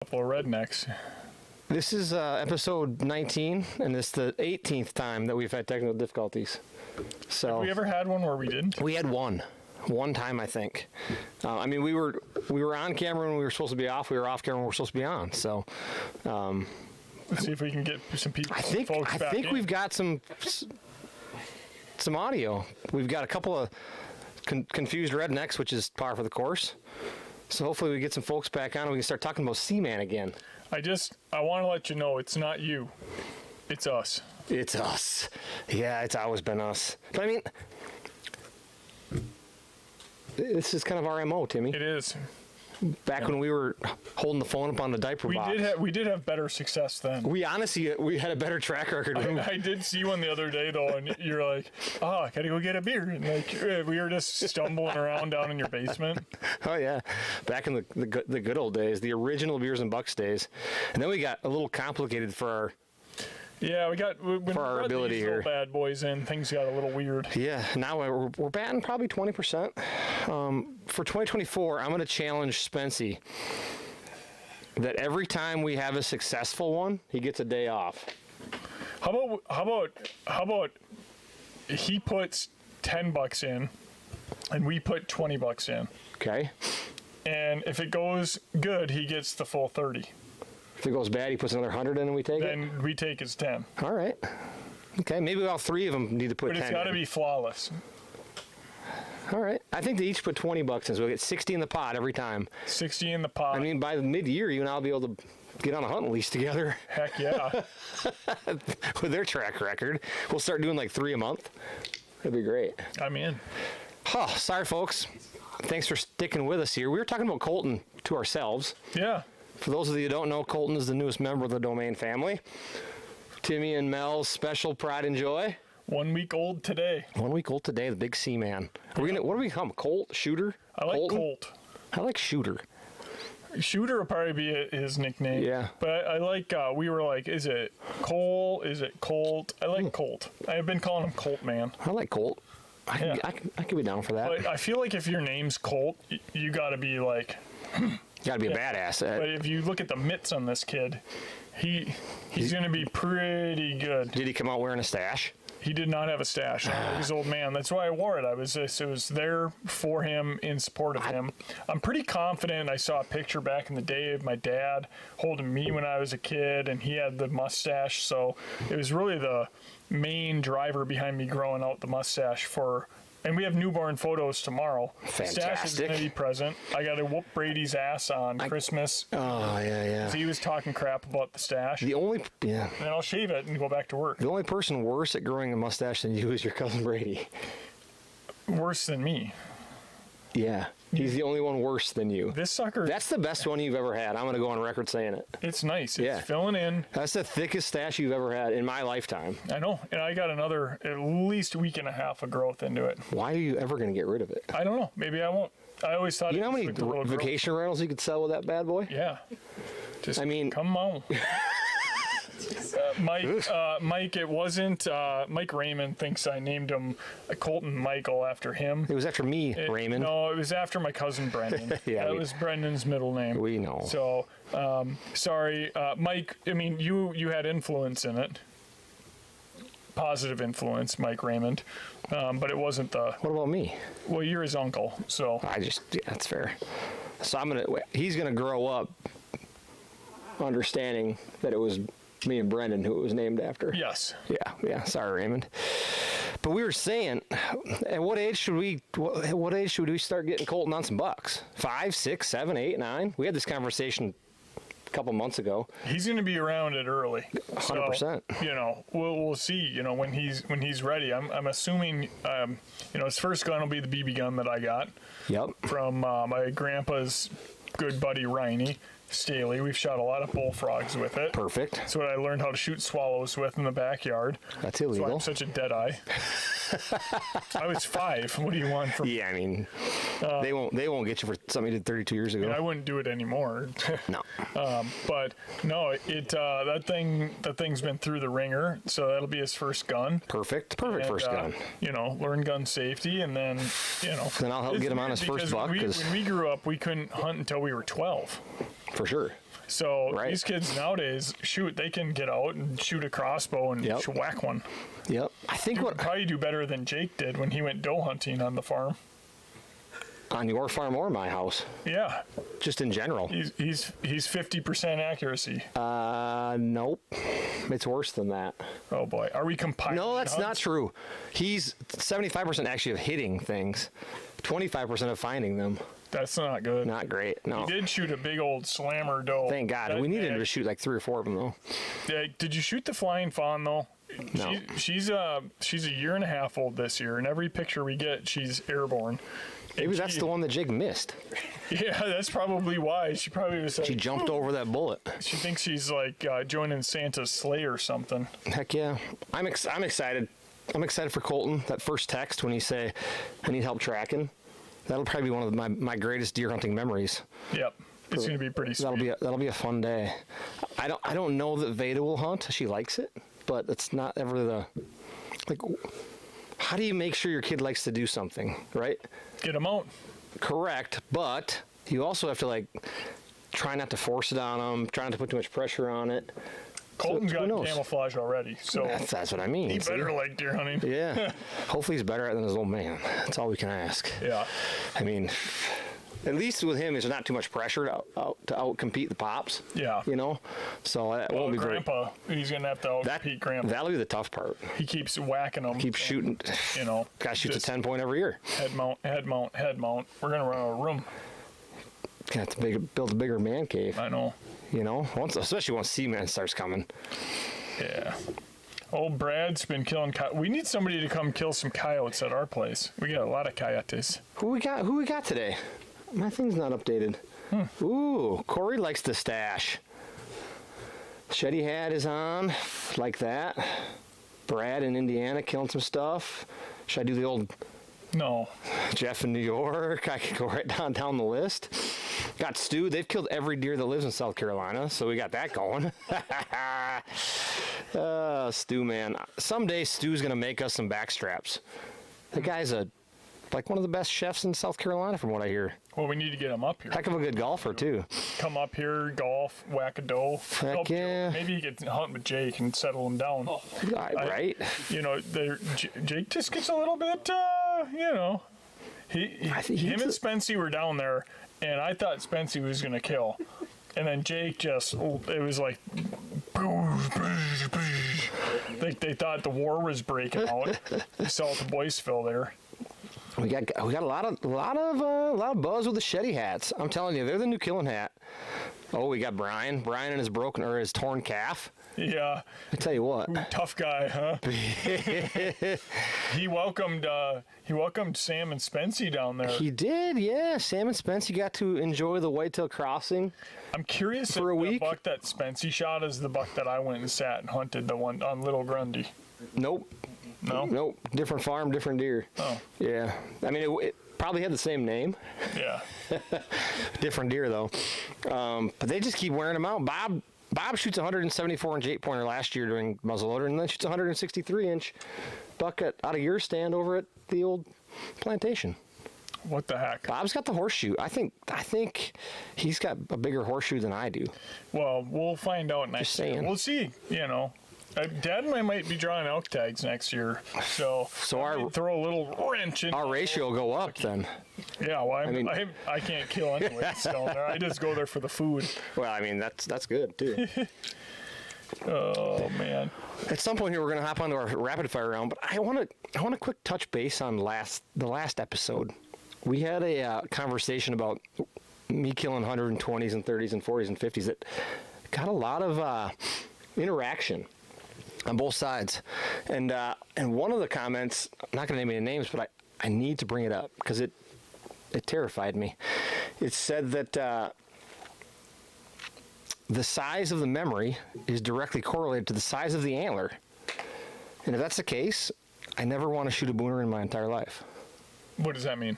Couple of rednecks. This is episode 19, and it's the 18th time that we've had technical difficulties. So Have we ever had one where we didn't? we had one time, I think. I mean, we were on camera when we were supposed to be off. We were off camera when we were supposed to be on. So Let's see if we can get some people. I think we've got some audio. We've got a couple of confused rednecks, which is par for the course. So hopefully we get some folks back on and we can start talking about Seaman again. I want to let you know it's not you. It's us. It's us. Yeah, it's always been us. But I mean, this is kind of our MO, Timmy. It is. Back when we were holding the phone up on the diaper box. We did have better success then. We honestly, we had a better track record. I did see one the other day though, and you're like, I gotta go get a beer. And like we were just stumbling around down in your basement. Oh yeah, back in the good old days, the original Beers and Bucks days. And then we got a little complicated for our. Yeah, when for our ability these here. Bad boys in, things got a little weird. Yeah, now we're batting probably 20%. For 2024, I'm going to challenge Spency that every time we have a successful one, he gets a day off. How about he puts $10 in, and we put $20 in. Okay. And if it goes good, he gets the full 30. If it goes bad, he puts another 100 in and we take it? Then we take his 10. All right. Okay, maybe all three of them need to put 10 But it's got to be flawless. All right. I think they each put $20 in, so we'll get 60 in the pot every time. 60 in the pot. I mean, by the mid-year, you and I'll be able to get on a hunting lease together. Heck yeah. With their track record. We'll start doing like 3 a month. That'd be great. I'm in. Oh, sorry, folks. Thanks for sticking with us here. We were talking about Colton to ourselves. Yeah. For those of you who don't know, Colton is the newest member of the Domain family. Timmy and Mel's special pride and joy. 1 week old today. 1 week old today, the big Seaman. What do we become? Colt? Shooter? I like Colton? Colt. I like Shooter. Shooter will probably be his nickname. Yeah. But I like, we were like, is it Cole? Is it Colt? I like Colt. I've been calling him Colt, man. I like Colt. I could be down for that. But I feel like if your name's Colt, you got to be like... Got to be a badass. But if you look at the mitts on this kid, he's going to be pretty good. Did he come out wearing a stash? He did not have a stash. Like his old man. That's why I wore it. It was there for him, in support of him. I'm pretty confident. I saw a picture back in the day of my dad holding me when I was a kid, and he had the mustache. So it was really the main driver behind me growing out the mustache for. And we have newborn photos tomorrow. Fantastic. Stash is going to be present. I got to whoop Brady's ass on Christmas. Oh, yeah. He was talking crap about the stash. And then I'll shave it and go back to work. The only person worse at growing a mustache than you is your cousin Brady. Worse than me. Yeah. He's the only one worse than you. This sucker. That's the best one you've ever had. I'm going to go on record saying it. It's nice. It's filling in. That's the thickest stash you've ever had in my lifetime. I know. And I got another at least week and a half of growth into it. Why are you ever going to get rid of it? I don't know. Maybe I won't. I always thought you know how many vacation rentals you could sell with that bad boy? Yeah. Just, I mean, come on. Mike, it wasn't. Mike Raymond thinks I named him Colton Michael after him. It was after me, Raymond. No, it was after my cousin Brendan. That was Brendan's middle name. We know. So, sorry, Mike. I mean, you had influence in it. Positive influence, Mike Raymond. But it wasn't the. What about me? Well, you're his uncle, so. That's fair. So he's gonna grow up understanding that it was me and Brendan who it was named after. Yes. Yeah. Sorry, Raymond. But we were saying, at what age should we start getting Colton on some bucks? 5, 6, 7, 8, 9? We had this conversation a couple months ago. He's going to be around it early. 100%. So, we'll see. When he's ready. I'm assuming. His first gun will be the BB gun that I got. Yep. From my grandpa's good buddy Riney Staley. We've shot a lot of bullfrogs with it. Perfect. That's what I learned how to shoot swallows with in the backyard. That's illegal. That's why I'm such a deadeye. I was 5. What do you want from? Yeah, I mean, they won't get you for something you did 32 years ago. I wouldn't do it anymore. No. But no, that thing's been through the ringer, so that'll be his first gun. Perfect first gun. Learn gun safety, and then Then I'll help get him on his first buck. When we grew up, we couldn't hunt until we were 12. For sure. So Right. these kids nowadays, shoot, they can get out and shoot a crossbow and Yep. whack one. Yep. I think what Probably do better than Jake did when he went doe hunting on the farm. on your farm or my house, Yeah, just in general. he's 50% accuracy. Nope. It's worse than that. Oh boy, are we compiling? No, that's not hunts? true. He's 75% actually of hitting things, 25% of finding them. That's not good. Not great. No. He did shoot a big old slammer doe. Thank God. That- We needed him to shoot like 3 or 4 of them though. Yeah, did you shoot the flying fawn though? No. She's a year and a half old this year, and every picture we get, she's airborne. Maybe that's the one that Jake missed. Yeah, that's probably why. She probably was. She jumped over that bullet. She thinks she's like joining Santa's sleigh or something. Heck yeah. I'm excited. I'm excited for Colton. That first text when he say, I need help tracking. That'll probably be one of my greatest deer hunting memories. Yep, it's gonna be pretty sweet. That'll be a fun day. I don't know that Veda will hunt. She likes it, but it's not ever the like. How do you make sure your kid likes to do something, right? Get them out. Correct, but you also have to like try not to force it on them, try not to put too much pressure on it. Colton's who got knows? camouflage already, so That's what I mean. he see? better like deer hunting. Yeah. Hopefully he's better at it than his old man. That's all we can ask. Yeah. I mean, at least with him, there's not too much pressure to outcompete the pops. Yeah. You know, so that won't be very. Grandpa, he's gonna have to outcompete Grandpa. That'll be the tough part. He keeps whacking them. Keep shooting. You know, Guy shoots a just 10-point every year. head mount, head mount, head mount. We're gonna run out of room. Got to build a bigger man cave. I know. You know, especially once Seaman starts coming. Yeah. Old Brad's been killing. We need somebody to come kill some coyotes at our place. We got a lot of coyotes. Who we got today? My thing's not updated. Ooh, Corey likes the stash. Shetty hat is on, like that. Brad in Indiana killing some stuff. Should I do the old No. Jeff in New York? I could go right down the list. Got Stu. They've killed every deer that lives in South Carolina, so we got that going. Stu, man. Someday Stu's gonna make us some backstraps. The guy's like one of the best chefs in South Carolina, from what I hear. Well, we need to get him up here. Heck of a good golfer too. Come up here, golf, whack a doe. Heck yeah. Maybe he could hunt with Jake and settle him down. Right? You know, Jake just gets a little bit, you know. I think Him and Spency were down there, and I thought Spency was going to kill. And then Jake it was like they thought the war was breaking out. We saw the Boyceville there. We got a lot of buzz with the Shetty hats. I'm telling you, they're the new killing hat. Oh, we got Brian and his torn calf. Yeah, I tell you what. tough guy, huh? He welcomed Sam and Spency down there. He did, yeah. Sam and Spency got to enjoy the Whitetail Crossing. I'm curious for a if week. the buck that Spency shot is the buck that I went and sat and hunted, the one on Little Grundy. Nope. No? Nope. Different farm, different deer. Oh. Yeah. I mean, it probably had the same name. Yeah. Different deer, though. But they just keep wearing them out. Bob shoots 174-inch 8-pointer last year during muzzleloader, and then shoots 163-inch buck out of your stand over at the old plantation. What the heck? Bob's got the horseshoe. I think he's got a bigger horseshoe than I do. Well, we'll find out next year. saying. We'll see, you know. Dad and I might be drawing elk tags next year, so I might throw a little wrench in. Our ratio will go up then. Yeah, well, I can't kill anyway down there. I just go there for the food. Well, I mean, that's good, too. Oh, man. At some point here, we're going to hop onto our rapid fire round, but I want to quick touch base on the last episode. We had a conversation about me killing 120s and 30s and 40s and 50s that got a lot of interaction on both sides. And one of the comments, I'm not going to name any names, but I need to bring it up because it terrified me. It said that the size of the memory is directly correlated to the size of the antler. And if that's the case, I never want to shoot a booner in my entire life. What does that mean?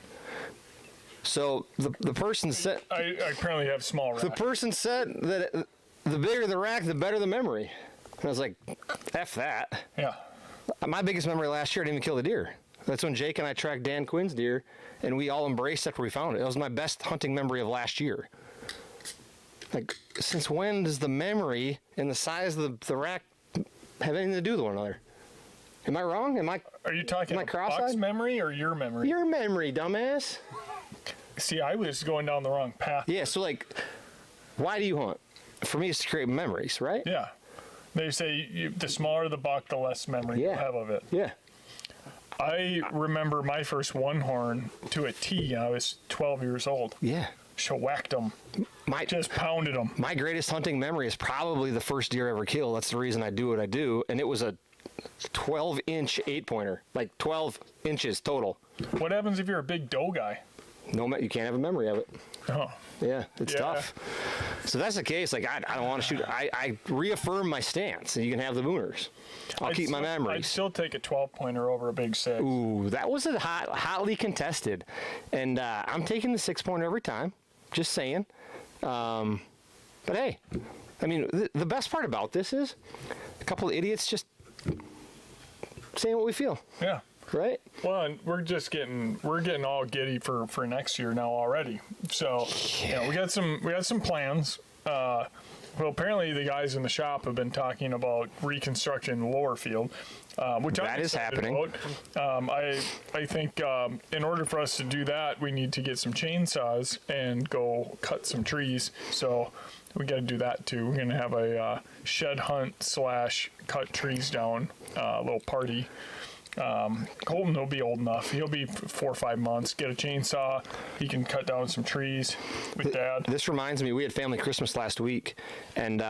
So the person said... I apparently have small rack. The person said that the bigger the rack, the better the memory. And I was like, F that. Yeah. My biggest memory last year, I didn't even kill the deer. That's when Jake and I tracked Dan Quinn's deer, and we all embraced after we found it. It was my best hunting memory of last year. Like, since when does the memory and the size of the rack have anything to do with one another? Am I wrong? Are you talking Am I Buck's cross-eyed? memory or your memory? Your memory, dumbass. See, I was going down the wrong path. Yeah, so like, why do you hunt? For me, it's to create memories, right? Yeah. They say the smaller the buck, the less memory you have of it. Yeah. I remember my first one horn to a T. I was 12 years old. Yeah. Whacked them. Just pounded them. My greatest hunting memory is probably the first deer I ever killed. That's the reason I do what I do. And it was a 12-inch 8-pointer, like 12 inches total. What happens if you're a big doe guy? No, you can't have a memory of it. Oh. Yeah, it's tough. So that's the case. Like, I don't want to shoot. I reaffirm my stance. You can have the booners. I'll keep my memories. I'd still take a 12-pointer over a big 6. Ooh, that was a hotly contested. And I'm taking the 6-pointer every time. Just saying. But hey, I mean, the best part about this is a couple of idiots just saying what we feel. Yeah. Right? Well, and we're getting all giddy for next year now already. So, we got some plans. Well, apparently the guys in the shop have been talking about reconstructing lower field, which that is happening. I think in order for us to do that, we need to get some chainsaws and go cut some trees. So we got to do that too. We're gonna have a shed hunt / cut trees down little party. Colton will be old enough. He'll be 4 or 5 months. Get a chainsaw. He can cut down some trees with Dad. This reminds me, we had family Christmas last week, and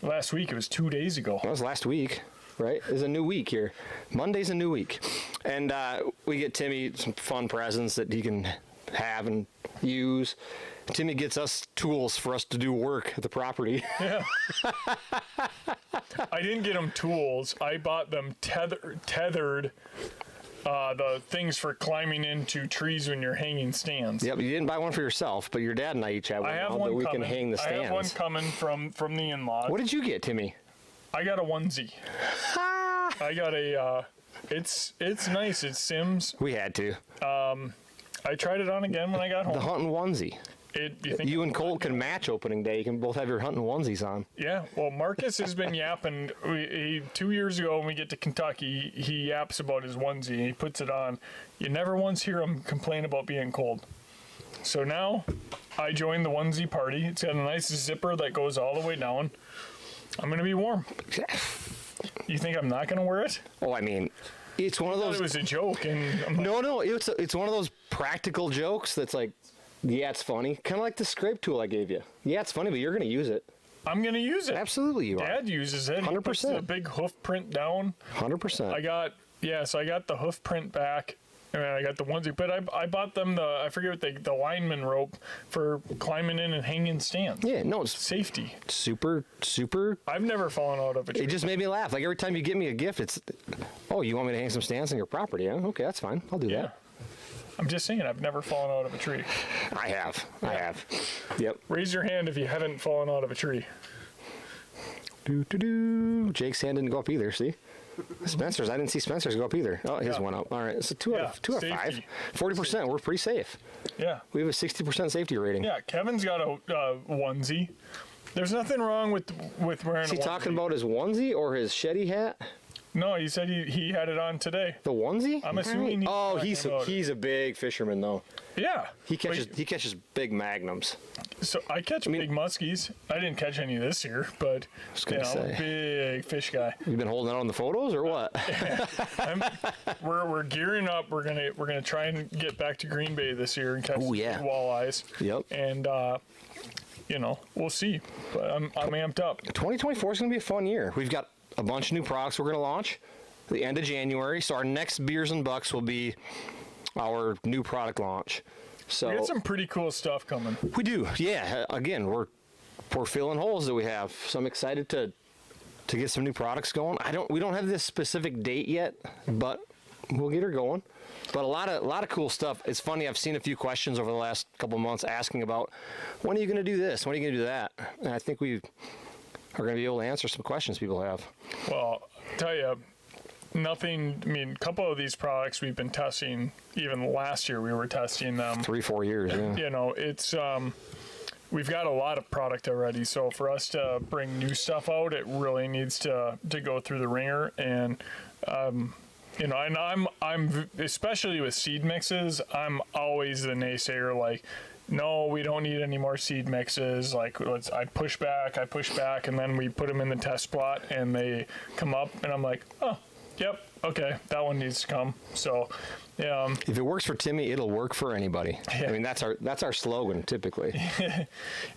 last week, it was 2 days ago. That was last week, right? It's a new week here. Monday's a new week, and we get Timmy some fun presents that he can have and use. Timmy gets us tools for us to do work at the property. Yeah. I didn't get them tools. I bought them tethered the things for climbing into trees when you're hanging stands. Yep, you didn't buy one for yourself, but your dad and I each have one. I have now one that we coming. can hang the stands. I have one coming from the in-laws. What did you get, Timmy? I got a onesie. I got a. It's nice. It's Sims. We had to. I tried it on again when I got home. The hunting onesie. You and Colt can match opening day. You can both have your hunting onesies on. Yeah. Well, Marcus has been yapping. 2 years ago when we get to Kentucky, he yaps about his onesie. He puts it on. You never once hear him complain about being cold. So now I joined the onesie party. It's got a nice zipper that goes all the way down. I'm going to be warm. You think I'm not going to wear it? Oh, I mean, it's one of those. It was a joke. And No, it's one of those practical jokes that's like, yeah, it's funny. Kind of like the scrape tool I gave you. Yeah, it's funny, but you're going to use it. I'm going to use it. Absolutely, you Dad uses it. 100%. He puts the big hoof print down. 100%. I got the hoof print back. And I got the onesie, but I bought them I forget what the lineman rope for climbing in and hanging stands. Yeah, no, it's Safety. super. I've never fallen out of a tree. It just made me laugh. Like every time you get me a gift, it's, oh, you want me to hang some stands on your property? Huh? Okay, that's fine. I'll do that. I'm just saying, I've never fallen out of a tree. I have. Yep. Raise your hand if you haven't fallen out of a tree. Jake's hand didn't go up either, see? Spencer's, I didn't see Spencer's go up either. Oh, his went up. All right, so two out of 5. 40%, we're pretty safe. Yeah. We have a 60% safety rating. Yeah, Kevin's got a onesie. There's nothing wrong with wearing a onesie. Is he talking about his onesie or his Shetty hat? No, he said he had it on today. The onesie? I'm assuming he's a big fisherman though. Yeah. He catches big magnums. So I catch big muskies. I didn't catch any this year, but I'm a big fish guy. You've been holding out on the photos or what? We're gearing up. We're gonna try and get back to Green Bay this year and catch walleyes. Yep. And we'll see. But I'm amped up. 2024 is gonna be a fun year. We've got a bunch of new products we're going to launch at the end of January. So our next Beers and Bucks will be our new product launch. So we got some pretty cool stuff coming. We do. Yeah. Again, we're filling holes that we have. So I'm excited to get some new products going. We don't have this specific date yet, but we'll get her going. But a lot of cool stuff. It's funny, I've seen a few questions over the last couple of months asking about, when are you going to do this? When are you going to do that? And I think we are going to be able to answer some questions people have. Well, I'll tell you, a couple of these products we've been testing, even last year we were testing them. 3-4 years, yeah. It's, we've got a lot of product already. So for us to bring new stuff out, it really needs to go through the ringer. And you know, and I'm especially with seed mixes, I'm always the naysayer. Like, no, we don't need any more seed mixes. Like, I push back, and then we put them in the test plot, and they come up, and I'm like, oh, yep, okay, that one needs to come. So, yeah. If it works for Timmy, it'll work for anybody. Yeah. I mean, that's our slogan typically.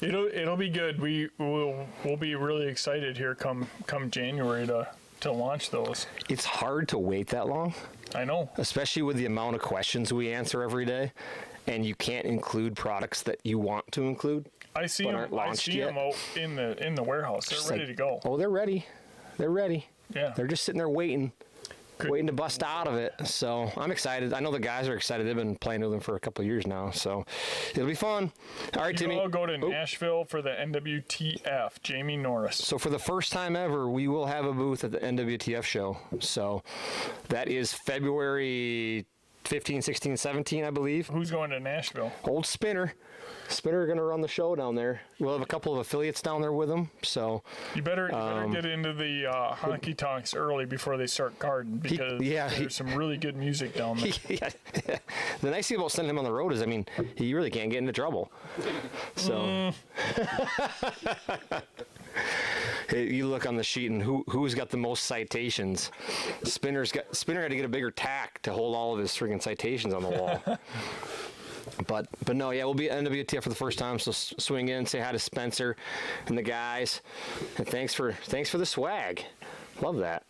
It'll be good. We'll be really excited here come January to launch those. It's hard to wait that long, I know. especially with the amount of questions we answer every day, and you can't include products that you want to include. I see but them. aren't I launched see yet. them out in the warehouse. They're Just ready like, to go. Oh, they're ready. They're ready. Yeah. They're just sitting there waiting. Good. Waiting to bust out of it. So I'm excited. I know the guys are excited. They've been playing with them for a couple of years now. So it'll be fun. All right, You Timmy. all go to Nashville for the NWTF, Jamie Norris. So for the first time ever, we will have a booth at the NWTF show. So that is February 15, 16, 17, I believe. Who's going to Nashville? Old Spinner. Spinner are going to run the show down there. We'll have a couple of affiliates down there with them. So You better get into the honky tonks early before they start carding, because there's some really good music down there. yeah. The nice thing about sending him on the road is, I mean, he really can't get into trouble. So hey, you look on the sheet and who's got the most citations? Spinner had to get a bigger tack to hold all of his freaking citations on the wall. But no, yeah, we'll be at NWTF for the first time, so swing in, say hi to Spencer and the guys, and thanks for the swag. Love that.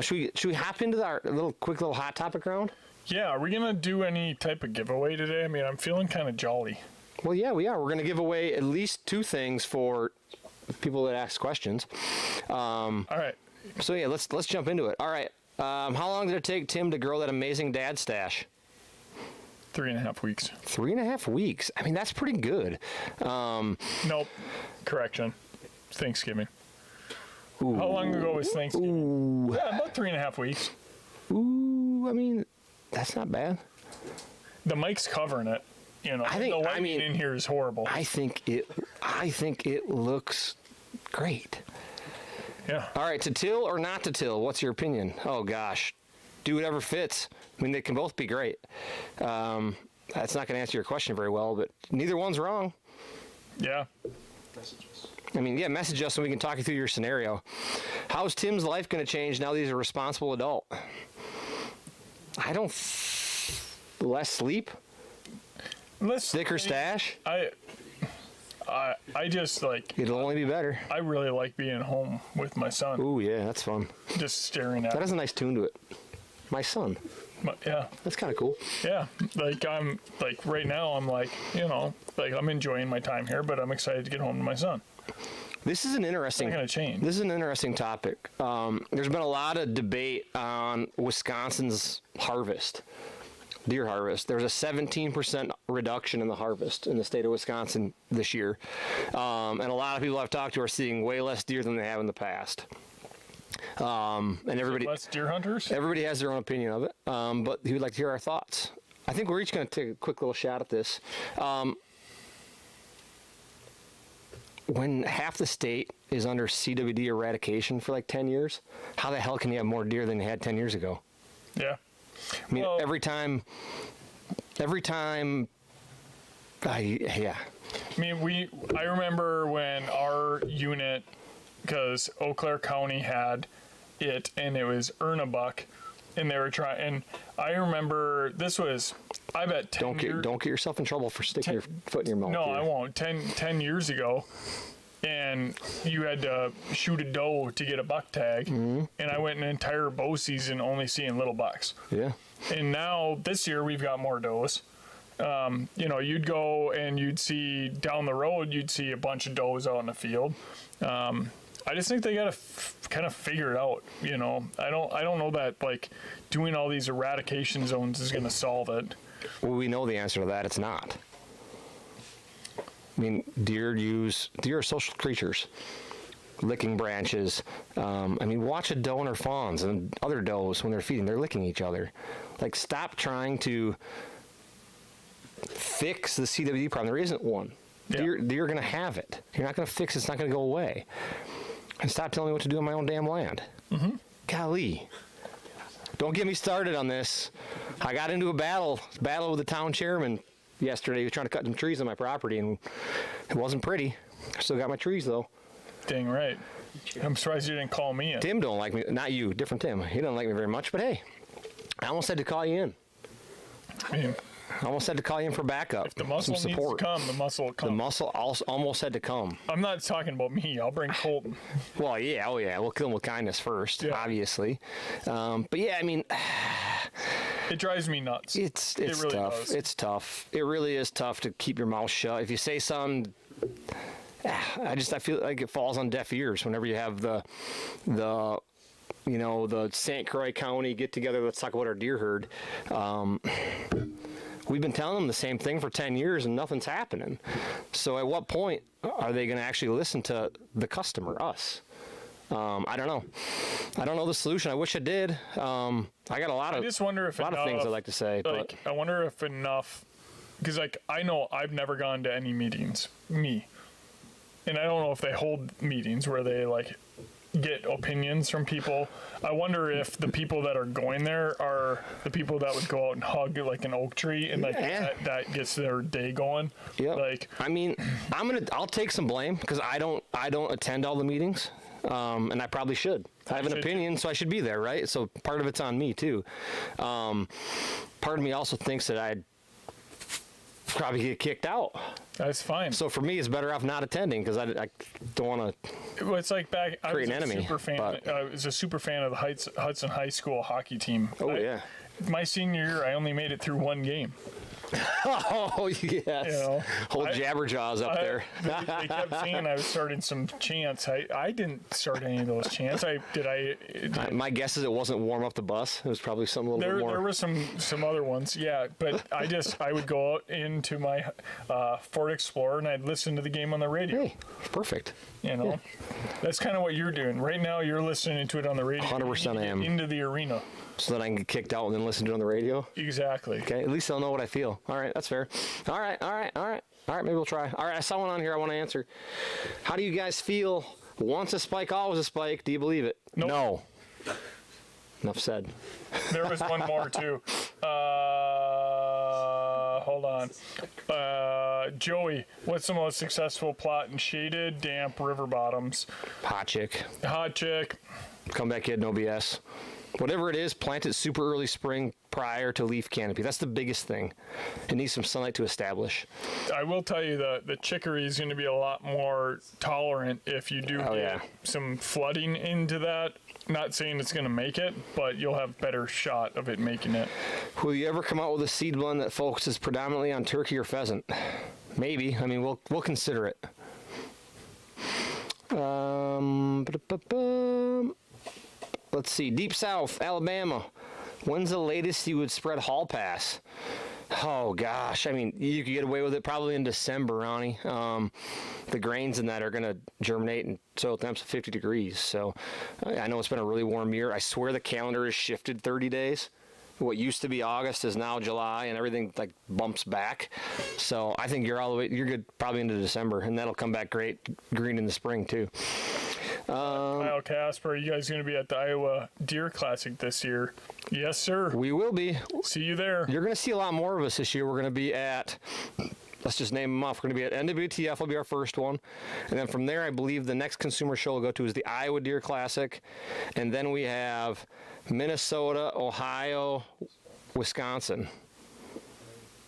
Should we hop into our quick little hot topic round? Yeah, are we gonna do any type of giveaway today? I mean, I'm feeling kind of jolly. Well, yeah, we are. We're going to give away at least 2 things for people that ask questions. All right. So yeah, let's jump into it. All right. How long did it take Tim to grow that amazing dad stash? 3.5 weeks. 3.5 weeks. I mean, that's pretty good. Nope. Correction. Thanksgiving. Ooh. How long ago was Thanksgiving? Ooh. Yeah, about 3.5 weeks. Ooh. I mean, that's not bad. The mic's covering it. You know, the lighting in here is horrible. I think it looks great. Yeah. All right, to till or not to till? What's your opinion? Oh gosh, do whatever fits. I mean, they can both be great. That's not going to answer your question very well, but neither one's wrong. Yeah. I mean, yeah, message us and we can talk you through your scenario. How's Tim's life going to change now that he's a responsible adult? Less sleep? Thicker stash? I just like. It'll only be better. I really like being home with my son. Ooh, yeah, that's fun. Just staring at That him. has a nice tune to it. My son. Yeah. That's kind of cool. Yeah. Like I'm like right now I'm like, you know, like I'm enjoying my time here, but I'm excited to get home to my son. This is an interesting. It's not gonna change. This is an interesting topic. There's been a lot of debate on Wisconsin's harvest, deer harvest. There's a 17% reduction in the harvest in the state of Wisconsin this year, and a lot of people I've talked to are seeing way less deer than they have in the past. And everybody, Less deer hunters? everybody has their own opinion of it, but he would like to hear our thoughts. I think we're each going to take a quick little shot at this. When half the state is under CWD eradication for like 10 years, how the hell can you have more deer than you had 10 years ago? Yeah. I mean, Well- every time, yeah. I mean, I remember when our unit, because Eau Claire County had it, and it was Ernabuck, and they were trying. And I remember this was, I bet 10 years. Don't get yourself in trouble for sticking your foot in your mouth. No, here. I won't. 10 years ago, and you had to shoot a doe to get a buck tag, and I went an entire bow season only seeing little bucks. Yeah. And now this year we've got more does. You know, you'd go and you'd see down the road, you'd see a bunch of does out in the field. I just think they got to kind of figure it out. You know, I don't know that like doing all these eradication zones is going to solve it. Well, we know the answer to that. It's not. I mean, deer are social creatures, licking branches. I mean, watch a doe and her fawns and other does when they're feeding, they're licking each other. Like, stop trying to fix the CWD problem. There isn't one. Deer are going to have it. You're not going to fix it. It's not going to go away. And stop telling me what to do on my own damn land. Mm-hmm. Golly. Don't get me started on this. I got into a battle with the town chairman yesterday. He was trying to cut some trees on my property, and it wasn't pretty. I still got my trees, though. Dang right. I'm surprised you didn't call me in. Tim don't like me. Not you. Different Tim. He doesn't like me very much, but hey, I almost had to call you in. I mean, I almost had to call you in for backup. if the muscle some needs support. to come, the muscle will come. The muscle almost had to come. I'm not talking about me. I'll bring Colton. Well, yeah, we'll kill him with kindness first, Yeah. obviously. But yeah, I mean, It drives me nuts. it's really tough. does. It's tough. It really is tough to keep your mouth shut. If you say something, I feel like it falls on deaf ears whenever you have the St. Croix County get together. Let's talk about our deer herd. We've been telling them the same thing for 10 years and nothing's happening. So at what point are they going to actually listen to the customer, us? I don't know. I don't know the solution. I wish I did. I got a lot I of just wonder if a lot of things I'd like to say, like, I wonder if enough, because like I know I've never gone to any meetings, and I don't know if they hold meetings where they like get opinions from people. I wonder if the people that are going there are the people that would go out and hug like an oak tree and like that gets their day going. Yeah. Like, I mean, I'll take some blame because I don't attend all the meetings. And I probably should. I have an opinion, so I should be there, right? So part of it's on me too. Part of me also thinks that I'd probably get kicked out. that's fine. So for me, it's better off not attending because I don't want to. It's like back. I was Create an enemy, super fan. but- I was a super fan of the Hudson High School hockey team. Yeah. My senior year, I only made it through one game. Oh yes. You know, Old Jabberjaws up there. They kept saying I was starting some chants. I didn't start any of those chants. My guess is it wasn't warm up the bus. It was probably some little bit more. There were some other ones, yeah. But I would go out into my Ford Explorer and I'd listen to the game on the radio. Hey, perfect. You know, that's kind of what you're doing right now. You're listening to it on the radio. 100% I am. Into the arena. So that I can get kicked out and then listen to it on the radio. Exactly. Okay, at least they'll know what I feel. All right, that's fair. All right, maybe we'll try. All right, I saw one on here I want to answer. How do you guys feel? Once a spike, always a spike. Do you believe it? Nope. No. Enough said. There was one more too. Hold on. Joey, what's the most successful plot in shaded, damp river bottoms? Hot chick. Hot chick. Comeback kid, no BS. Whatever it is, plant it super early spring prior to leaf canopy. That's the biggest thing. It needs some sunlight to establish. I will tell you that the chicory is going to be a lot more tolerant if you do get some flooding into that. Not saying it's going to make it, but you'll have better shot of it making it. Will you ever come out with a seed blend that focuses predominantly on turkey or pheasant? Maybe. I mean, we'll consider it. Let's see. Deep South, Alabama. When's the latest you would spread Hall Pass? Oh, gosh. I mean, you could get away with it probably in December, Ronnie. The grains in that are going to germinate in soil temps of 50 degrees. So I know it's been a really warm year. I swear the calendar has shifted 30 days. What used to be August is now July, and everything like bumps back. So I think you're good probably into December, and that'll come back great green in the spring too. Kyle Casper, you guys going to be at the Iowa Deer Classic this year? Yes, sir. We will be. See you there. You're going to see a lot more of us this year. We're going to be at, let's just name them off. We're going to be at NWTF will be our first one. And then from there, I believe the next consumer show we'll go to is the Iowa Deer Classic. And then we have Minnesota, Ohio, Wisconsin.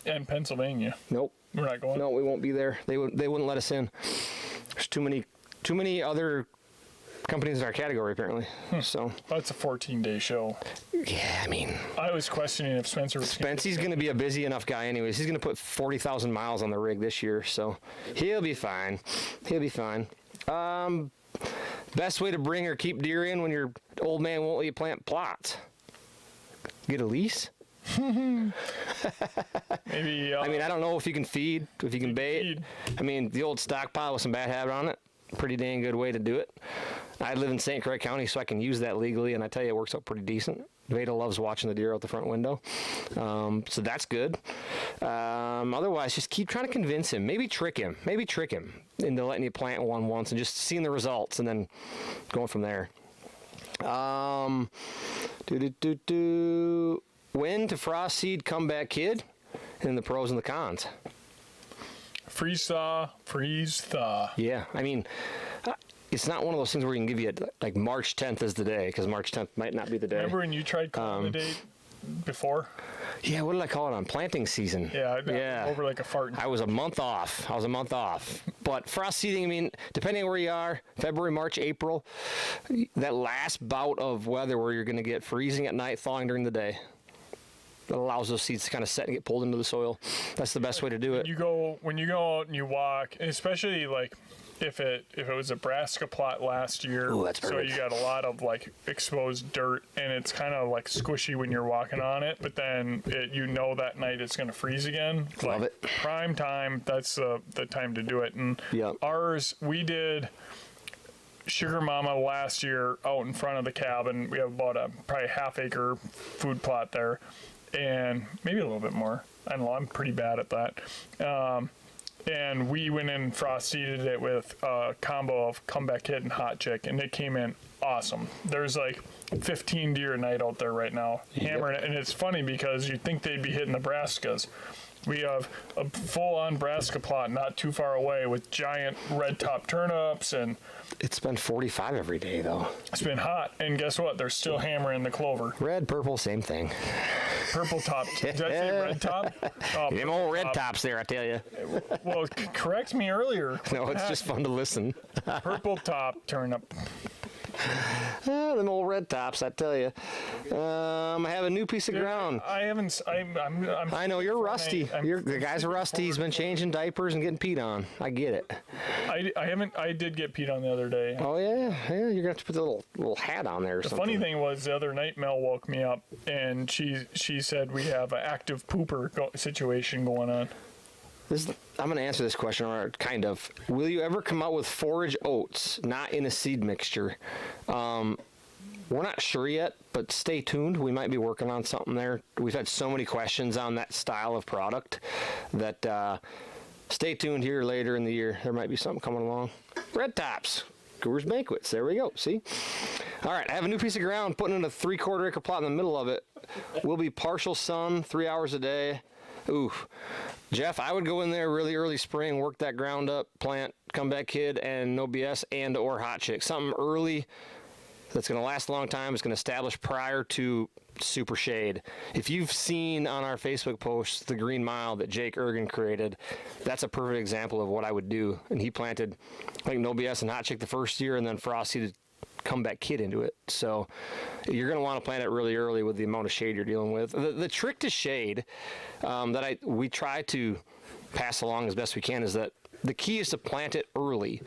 And Pennsylvania. Nope. We're not going? No, we won't be there. They wouldn't let us in. There's too many other companies in our category, apparently. So That's a 14-day show. yeah, I mean, I was questioning if Spencer was Spency's going to be a busy enough guy anyways. He's going to put 40,000 miles on the rig this year, so he'll be fine. Best way to bring or keep deer in when your old man won't let you plant plots? Get a lease? maybe. I mean, I don't know if you can feed, if you can bait. feed. I mean, the old stockpile with some bad habit on it. pretty dang good way to do it. I live in St. Croix County, so I can use that legally, and I tell you, it works out pretty decent. Veda loves watching the deer out the front window, so that's good. Otherwise, just keep trying to convince him. Maybe trick him into letting you plant one once and just seeing the results, and then going from there. When to frost seed comeback kid, and the pros and the cons. Freeze thaw. Yeah, I mean, it's not one of those things where you can give you like March 10th is the day, because March 10th might not be the day. Remember when you tried calling the date before? Yeah, what did I call it on planting season? Yeah. Over like a fart. I was a month off. But frost seeding, I mean, depending on where you are, February, March, April, that last bout of weather where you're going to get freezing at night, thawing during the day, that allows those seeds to kind of set and get pulled into the soil. That's the best way to do it. When you go out and you walk, and especially like if it was a brassica plot last year, ooh, that's so perfect. you got a lot of like exposed dirt, and it's kind of like squishy when you're walking on it, but then that night it's going to freeze again. Love like, it. Prime time, that's the time to do it. And ours, we did Sugar Mama last year out in front of the cabin. We have about probably half-acre food plot there, and maybe a little bit more. I don't know. I'm pretty bad at that. And we went in and frost seeded it with a combo of Comeback Kid and Hot Chick, and it came in awesome. There's like 15 deer a night out there right now, hammering it. And it's funny because you'd think they'd be hitting the brassicas. We have a full-on brassica plot not too far away with giant red top turnips, and it's been 45 every day, though. It's been hot, and guess what? They're still hammering the clover. Red, purple, same thing. Purple top. Did I say red top? Oh, them old red tops there, I tell you. Well, correct me earlier. No, it's just fun to listen. Purple top turnip. Them old red tops, I tell you. I have a new piece of ground. I haven't. I know you're rusty. The guy's rusty. He's been changing diapers and getting peed on. I get it. I haven't. I did get peed on the other day. Oh yeah. You're gonna have to put the little hat on there or something. The funny thing was the other night Mel woke me up and she said we have an active pooper situation going on. I'm going to answer this question, or kind of. Will you ever come out with forage oats, not in a seed mixture? We're not sure yet, but stay tuned. We might be working on something there. We've had so many questions on that style of product that stay tuned here later in the year. There might be something coming along. Red tops. Coors Banquets. There we go. See? All right. I have a new piece of ground, putting in a 3/4 acre plot in the middle of it. Will be partial sun, 3 hours a day. Ooh, Jeff, I would go in there really early spring, work that ground up, plant Comeback Kid and No BS and or Hot Chick. Something early that's going to last a long time. It's going to establish prior to super shade. If you've seen on our Facebook post the Green Mile that Jake Ergen created, that's a perfect example of what I would do. And he planted like No BS and Hot Chick the first year, and then frost seeded Comeback Kid into it. So you're going to want to plant it really early with the amount of shade you're dealing with. The trick to shade that we try to pass along as best we can is that the key is to plant it early.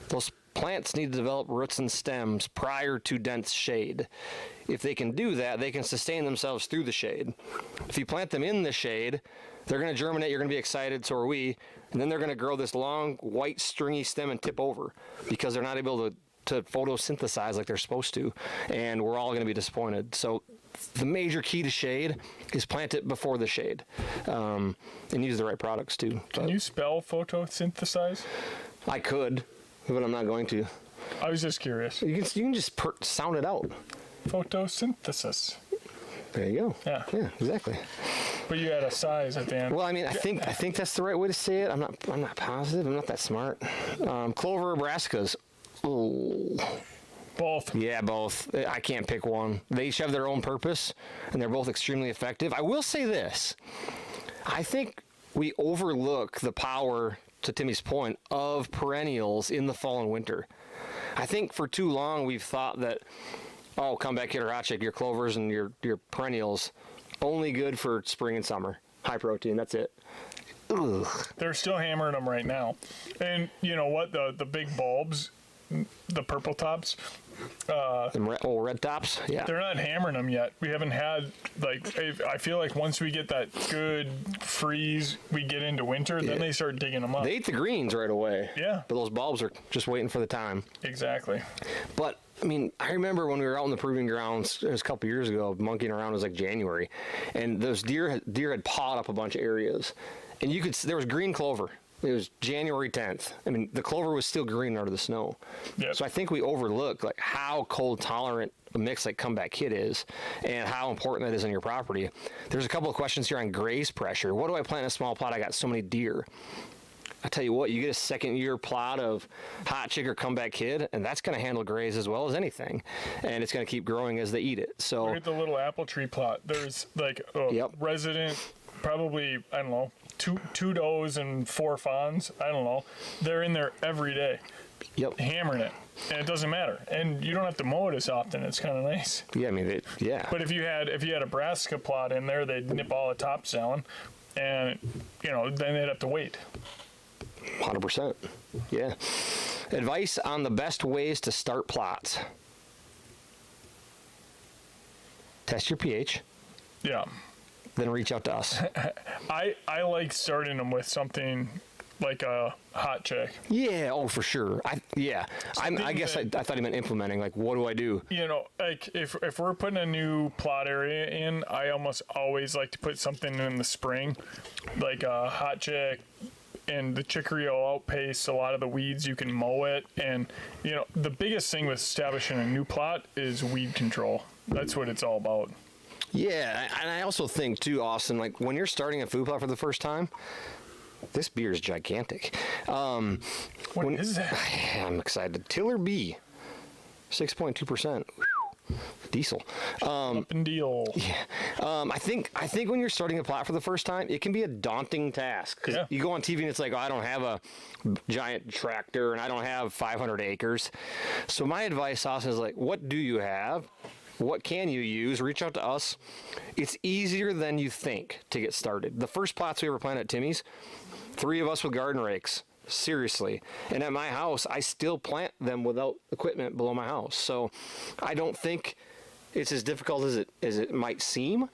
Those plants need to develop roots and stems prior to dense shade. If they can do that, they can sustain themselves through the shade. If you plant them in the shade, they're going to germinate, you're going to be excited, so are we, and then they're going to grow this long, white, stringy stem and tip over because they're not able to photosynthesize like they're supposed to, and we're all going to be disappointed. So the major key to shade is plant it before the shade, and use the right products too. Can you spell photosynthesize? I could, but I'm not going to. I was just curious. You can just sound it out. Photosynthesis. There you go. Yeah, exactly. But you had a size at the end. Well, I mean, I think that's the right way to say it. I'm not positive. I'm not that smart. Clover or brassicas. Oh. Both. Yeah, both. I can't pick one. They each have their own purpose, and they're both extremely effective. I will say this. I think we overlook the power, to Timmy's point, of perennials in the fall and winter. I think for too long we've thought that, Comeback Kid or Hot Chick, your clovers and your perennials, only good for spring and summer. High protein, that's it. Ugh. They're still hammering them right now. And you know what? The big bulbs, the purple tops, red tops. Yeah. They're not hammering them yet. We haven't had, like, I feel like once we get that good freeze, we get into winter, then they start digging them up. They eat the greens right away. Yeah. But those bulbs are just waiting for the time. Exactly. But I mean, I remember when we were out in the proving grounds, it was a couple years ago, monkeying around. It was like January, and those deer had pawed up a bunch of areas, and there was green clover. It was January 10th. I mean, the clover was still green under the snow. Yep. So I think we overlook like how cold tolerant a mix like Comeback Kid is, and how important that is on your property. There's a couple of questions here on graze pressure. What do I plant in a small plot? I got so many deer. I tell you what, you get a second-year plot of Hot Chick or Comeback Kid, and that's going to handle graze as well as anything, and it's going to keep growing as they eat it. So Look at the little apple tree plot. There's like a resident, probably, I don't know, two does and 4 fawns. I don't know. They're in there every day, hammering it, and it doesn't matter. And you don't have to mow it as often. It's kind of nice. Yeah, I mean, But if you had a brassica plot in there, they'd nip all the tops down, and then they'd have to wait. 100%. Yeah. Advice on the best ways to start plots. Test your pH. Yeah. Then reach out to us. I like starting them with something like a Hot Chick. Yeah. Oh, for sure. I guess I thought he meant implementing. Like, what do I do? Like if we're putting a new plot area in, I almost always like to put something in the spring, like a Hot Chick. And the chicory will outpace a lot of the weeds. You can mow it. And, the biggest thing with establishing a new plot is weed control. That's what it's all about. Yeah. And I also think, too, Austin, like when you're starting a food plot for the first time, this beer is gigantic. What is that? I'm excited. Tiller B, 6.2%. Diesel. Up and deal. Yeah. I think when you're starting a plot for the first time, it can be a daunting task because you go on TV and it's like, oh, I don't have a giant tractor and I don't have 500 acres. So my advice, Austin, is like, what do you have? What can you use? Reach out to us. It's easier than you think to get started. The first plots we ever planted at Timmy's, 3 of us with garden rakes. Seriously. And at my house, I still plant them without equipment below my house. So I don't think it's as difficult as it might seem.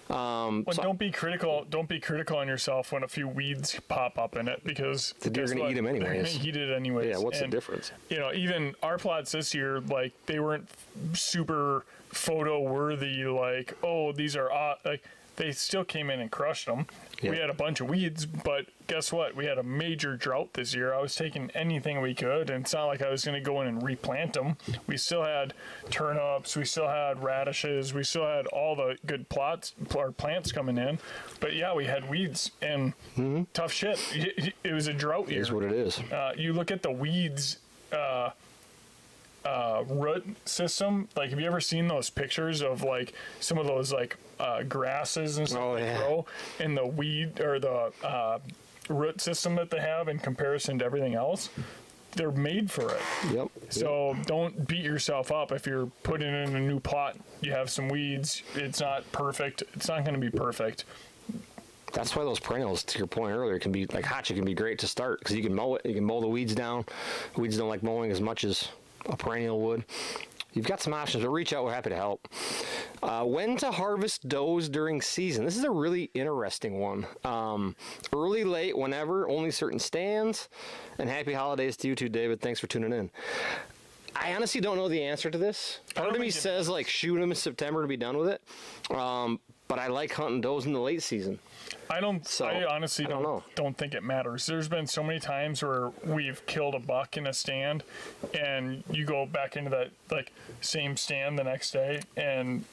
Don't be critical. Don't be critical on yourself when a few weeds pop up in it, because the deer are going to eat them anyways. They're going to eat it anyways. Yeah, what's the difference? Even our plots this year, like, they weren't super photo worthy. Like, oh, these are like. They still came in and crushed them. Yep. We had a bunch of weeds, but guess what? We had a major drought this year. I was taking anything we could, and it's not like I was going to go in and replant them. We still had turnips. We still had radishes. We still had all the good plants coming in. But, yeah, we had weeds, and tough shit. It was a drought year. It is what it is. You look at the weeds root system. Like, have you ever seen those pictures of like some of those like grasses and stuff that grow, and the weed or the root system that they have in comparison to everything else? They're made for it. Yep. So don't beat yourself up if you're putting in a new plot. You have some weeds. It's not perfect. It's not going to be perfect. That's why those perennials, to your point earlier, can be like Hot Chick can be great to start because you can mow it. You can mow the weeds down. Weeds don't like mowing as much as a perennial would. You've got some options, but reach out. We're happy to help. When to harvest does during season? This is a really interesting one. Early, late, whenever, only certain stands. And happy holidays to you too, David. Thanks for tuning in. I honestly don't know the answer to this. Part of me says like shoot them in September to be done with it. But I like hunting does in the late season. I honestly don't think it matters. There's been so many times where we've killed a buck in a stand, and you go back into that like same stand the next day, and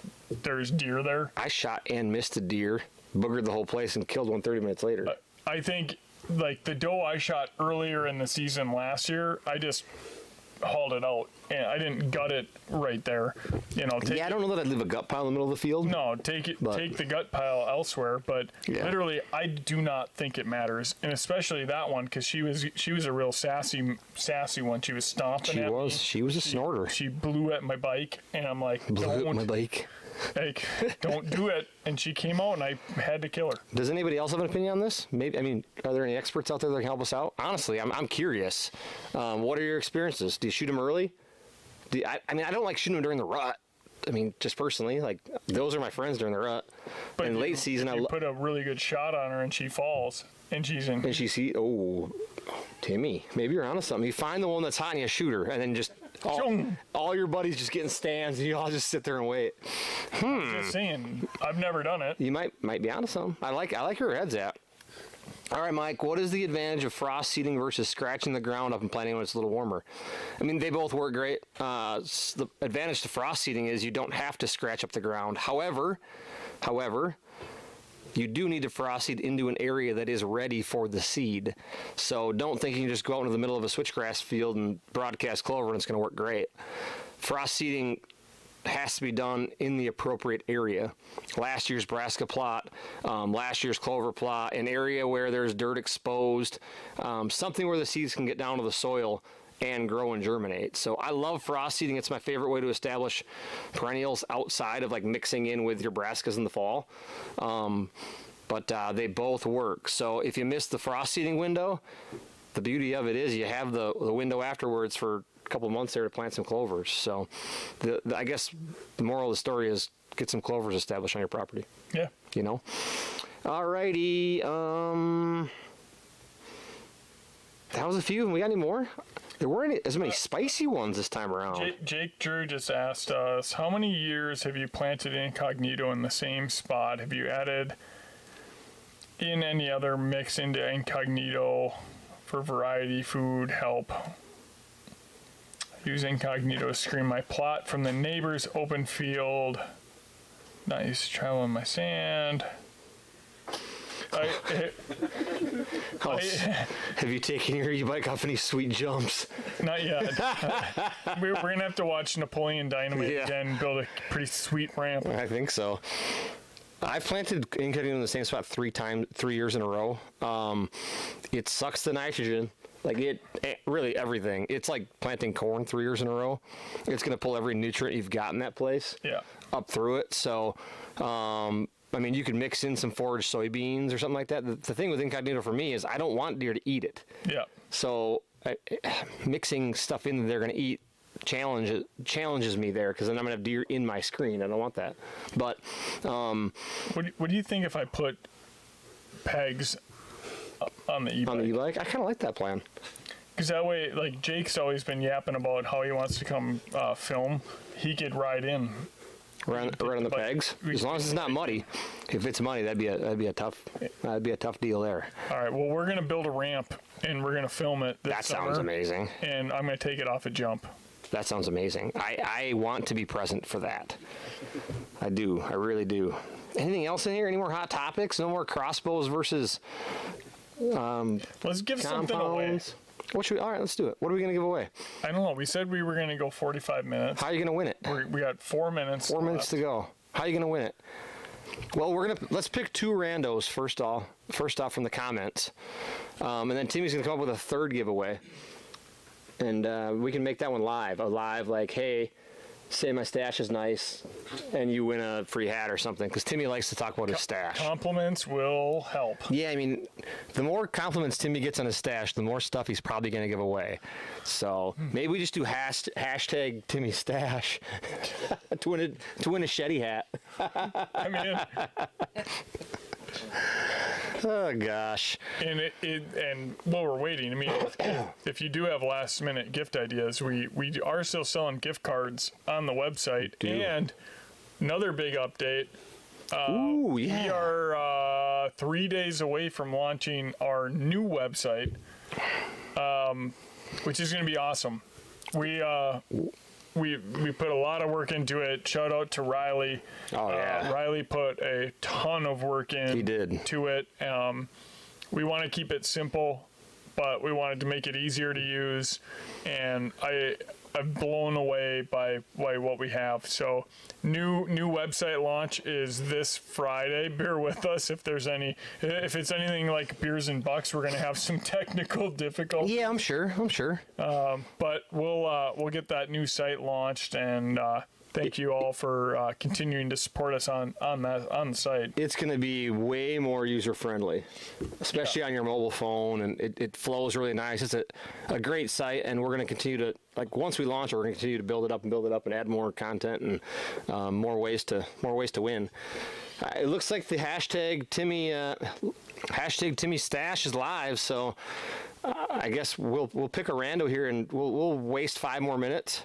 there's deer there. I shot and missed a deer, boogered the whole place, and killed one 30 minutes later. I think like the doe I shot earlier in the season last year, I just hauled it out, and I didn't gut it right there. I don't know that I'd leave a gut pile in the middle of the field. No, take the gut pile elsewhere. But literally, I do not think it matters, and especially that one because she was a real sassy one. She was stomping at me. She was a snorter. She blew at my bike, and I'm like, blew at my bike. Like, don't do it. And she came out, and I had to kill her. Does anybody else have an opinion on this? Maybe. I mean, are there any experts out there that can help us out? Honestly, I'm curious. What are your experiences? Do you shoot them early? I mean, I don't like shooting them during the rut. I mean, just personally, like those are my friends during the rut. But in late season, you put a really good shot on her and she falls and she's in. And she see, oh, Timmy, maybe you're onto something. You find the one that's hot and you shoot her, and then just all your buddies just getting stands, and you all just sit there and wait. Just saying, I've never done it. You might be onto something. I like where her head's at. All right, Mike, what is the advantage of frost seeding versus scratching the ground up and planting when it's a little warmer? I mean, they both work great. The advantage to frost seeding is you don't have to scratch up the ground. However, you do need to frost seed into an area that is ready for the seed. So don't think you can just go out into the middle of a switchgrass field and broadcast clover and it's going to work great. Frost seeding has to be done in the appropriate area. Last year's brassica plot, last year's clover plot, an area where there's dirt exposed, something where the seeds can get down to the soil and grow and germinate. So I love frost seeding. It's my favorite way to establish perennials outside of like mixing in with your brassicas in the fall. But they both work. So if you miss the frost seeding window, the beauty of it is you have the window afterwards for couple of months there to plant some clovers. So I guess the moral of the story is get some clovers established on your property. Yeah. You know? All righty. That was a few. We got any more? There weren't as many spicy ones this time around. Jake Drew just asked us, how many years have you planted incognito in the same spot? Have you added in any other mix into incognito for variety, food, help? Use incognito to screen my plot from the neighbor's open field. Not used to traveling my sand. Have you taken your e-bike off any sweet jumps? Not yet. We're going to have to watch Napoleon Dynamite again and build a pretty sweet ramp. I think so. I've planted incognito in the same spot 3 years in a row. It sucks the nitrogen. Like it really everything. It's like planting corn 3 years in a row. It's going to pull every nutrient you've got in that place up through it. So, I mean, you could mix in some foraged soybeans or something like that. The thing with incognito for me is I don't want deer to eat it. Yeah. So mixing stuff in that they're going to eat challenges me there because then I'm going to have deer in my screen. I don't want that. But what do you think if I put pegs on the e-bike? On the e-bike? I kind of like that plan. Because that way, like, Jake's always been yapping about how he wants to come film. He could ride in. Right on the pegs? As long as it's not muddy. If it's muddy, that'd be a tough deal there. All right, well, we're going to build a ramp, and we're going to film it this summer. That sounds amazing. And I'm going to take it off a jump. That sounds amazing. I want to be present for that. I do. I really do. Anything else in here? Any more hot topics? No more crossbows versus let's give something away. All right, let's do it. What are we going to give away? I don't know. We said we were going to go 45 minutes. How are you going to win it? We got 4 minutes. 4 minutes to go. How are you going to win it? Well, let's pick 2 randos first off from the comments, and then Timmy's going to come up with a third giveaway, and we can make that one live. Like, hey, say my stash is nice, and you win a free hat or something, because Timmy likes to talk about his stash. Compliments will help. Yeah, I mean, the more compliments Timmy gets on his stash, the more stuff he's probably going to give away. So maybe we just do hashtag Timmy Stash to win a Shetty hat. I mean, oh gosh. And while we're waiting, I mean, if you do have last minute gift ideas, we are still selling gift cards on the website. And another big update. Ooh, yeah. We are 3 days away from launching our new website, which is going to be awesome. We put a lot of work into it. Shout out to Riley. Oh, yeah. Riley put a ton of work in. He did. To it. We want to keep it simple, but we wanted to make it easier to use. And I'm blown away by what we have. So new website launch is this Friday. Bear with us if it's anything like Beers and Bucks, we're going to have some technical difficulties. Yeah, I'm sure. But we'll get that new site launched, and thank you all for continuing to support us on the site. It's going to be way more user friendly, especially on your mobile phone, and it flows really nice. It's a great site, and we're going to continue to, like, once we launch it, we're going to continue to build it up and add more content and more ways to win. It looks like the hashtag Timmy Stash is live, so I guess we'll pick a rando here, and we'll waste 5 more minutes.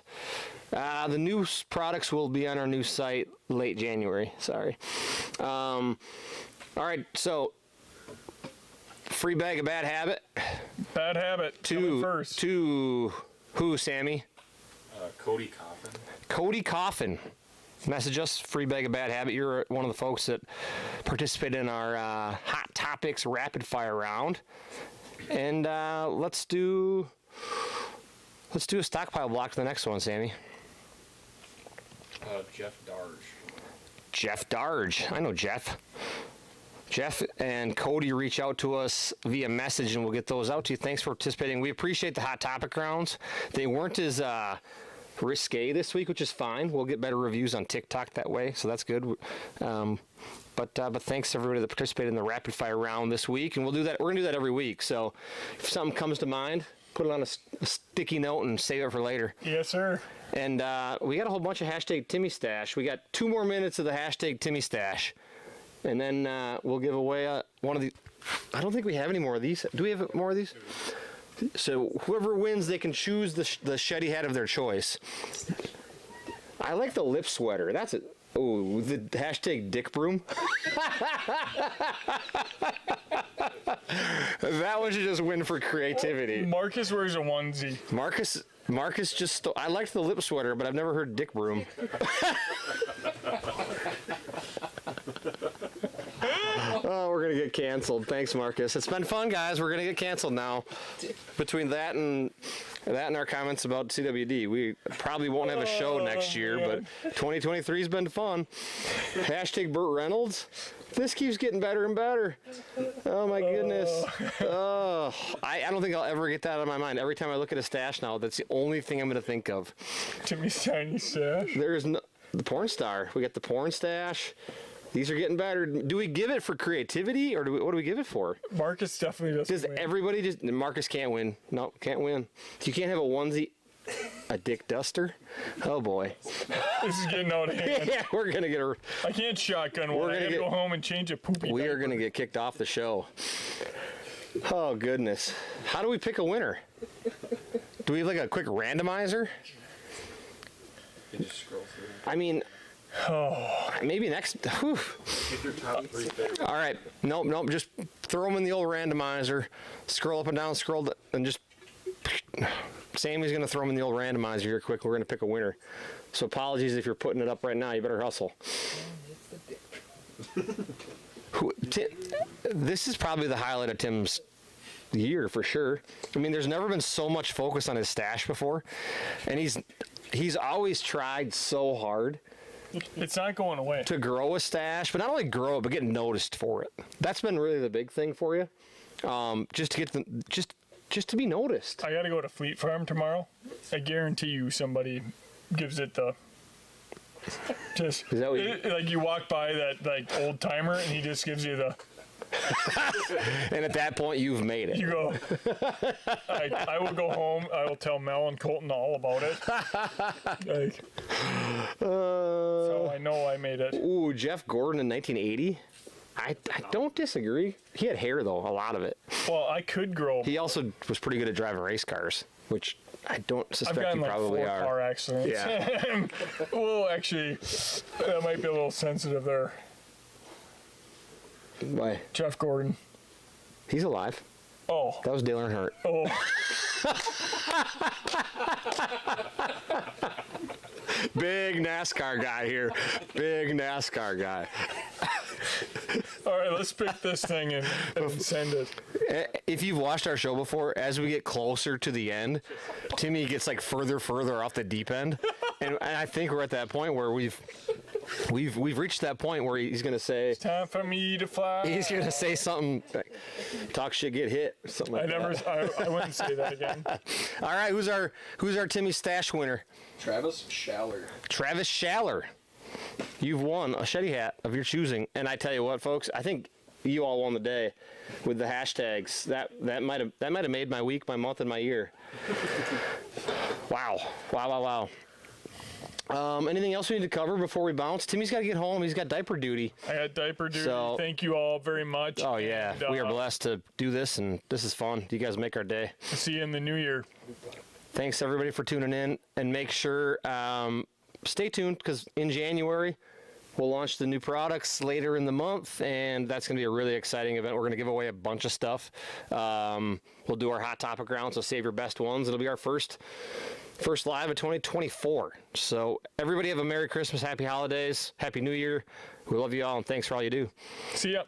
The new products will be on our new site late January. Sorry. All right, so free bag of bad habit. Bad habit. To who, Sammy? Cody Coffin. Cody Coffin. Message us, free bag of bad habit. You're one of the folks that participated in our Hot Topics rapid fire round. And let's do a stockpile block for the next one, Sammy. Jeff Darge. Jeff Darge. I know Jeff. Jeff and Cody reach out to us via message, and we'll get those out to you. Thanks for participating. We appreciate the Hot Topic rounds. They weren't as risque this week, which is fine. We'll get better reviews on TikTok that way, so that's good. But thanks to everybody that participated in the rapid fire round this week, and we'll do that. We're gonna do that every week. So if something comes to mind, put it on a sticky note and save it for later. Yes, sir. And we got a whole bunch of hashtag Timmy Stash. We got 2 more minutes of the hashtag Timmy Stash, and then we'll give away one of the. I don't think we have any more of these. Do we have more of these? So whoever wins, they can choose the Shetty hat of their choice. I like the lip sweater. That's it. Oh, the hashtag Dick Broom. That one should just win for creativity. Marcus wears a onesie. Marcus just. I liked the lip sweater, but I've never heard Dick Broom. Oh, we're gonna get canceled. Thanks, Marcus. It's been fun, guys. We're gonna get canceled now. Between that and our comments about CWD, we probably won't have a show next year. Man. But 2023's been fun. Hashtag Burt Reynolds. This keeps getting better and better. Oh my goodness. Oh, I don't think I'll ever get that out of my mind. Every time I look at a stash now, that's the only thing I'm gonna think of. Timmy's tiny stash. There's no the porn star. We got the porn stash. These are getting better. Do we give it for creativity, or what do we give it for? Marcus definitely doesn't Does win. everybody just... Marcus can't win. No, can't win. You can't have a onesie... A dick duster? Oh, boy. This is getting out of hand. Yeah, we're going to get a... I can't shotgun one. I gotta go home and change a poopy We are diaper. going to get kicked off the show. Oh, goodness. How do we pick a winner? Do we have like a quick randomizer? You just scroll through. I mean... Maybe next... Whew. Get your top 3 favorites. All right. Nope. Just throw them in the old randomizer. Scroll up and down, and just... Sammy's going to throw them in the old randomizer here quick. We're going to pick a winner. So apologies if you're putting it up right now. You better hustle. This is probably the highlight of Tim's year for sure. I mean, there's never been so much focus on his stash before. And he's always tried so hard. It's not going away. To grow a stash, but not only grow it, but get noticed for it. That's been really the big thing for you. Just to get just to be noticed. I gotta go to Fleet Farm tomorrow. I guarantee you somebody gives it the just Is that what you- like you walk by that like old timer and he just gives you the And at that point, you've made it. you go I will go home, I will tell Mel and Colton all about it. Like, so I know I made it. Ooh, Jeff Gordon in 1980. I don't disagree. He had hair though, a lot of it. Well, I could grow. He also was pretty good at driving race cars, which I don't I've suspect gotten you like probably 4 are. car accidents. Yeah. Well, actually, that might be a little sensitive there. Why? Jeff Gordon. He's alive. Oh. That was Dale Earnhardt. Oh. Big NASCAR guy here. Big NASCAR guy. All right, let's pick this thing and send it. If you've watched our show before, as we get closer to the end, Timmy gets like further off the deep end, and I think we're at that point where we've reached that point where he's gonna say Time for me to fly. he's gonna say something, like, talk shit, get hit, or something like that. I wouldn't say that again. All right, who's our Timmy Stash winner? Travis Schaller. Travis Schaller. You've won a Shetty hat of your choosing, and I tell you what, folks, I think you all won the day with the hashtags. That might have made my week, my month, and my year. Wow. Anything else we need to cover before we bounce? Timmy's got to get home. He's got diaper duty. I had diaper duty. So- Thank you all very much. Oh yeah, And, we are blessed to do this, and this is fun. You guys make our day. See you in the new year. Thanks everybody for tuning in, and make sure stay tuned because in January we'll launch the new products later in the month, and that's going to be a really exciting event. We're going to give away a bunch of stuff. We'll do our hot topic round, so save your best ones. It'll be our first live of 2024. So everybody have a Merry Christmas, Happy Holidays, Happy New Year. We love you all, and thanks for all you do. See ya.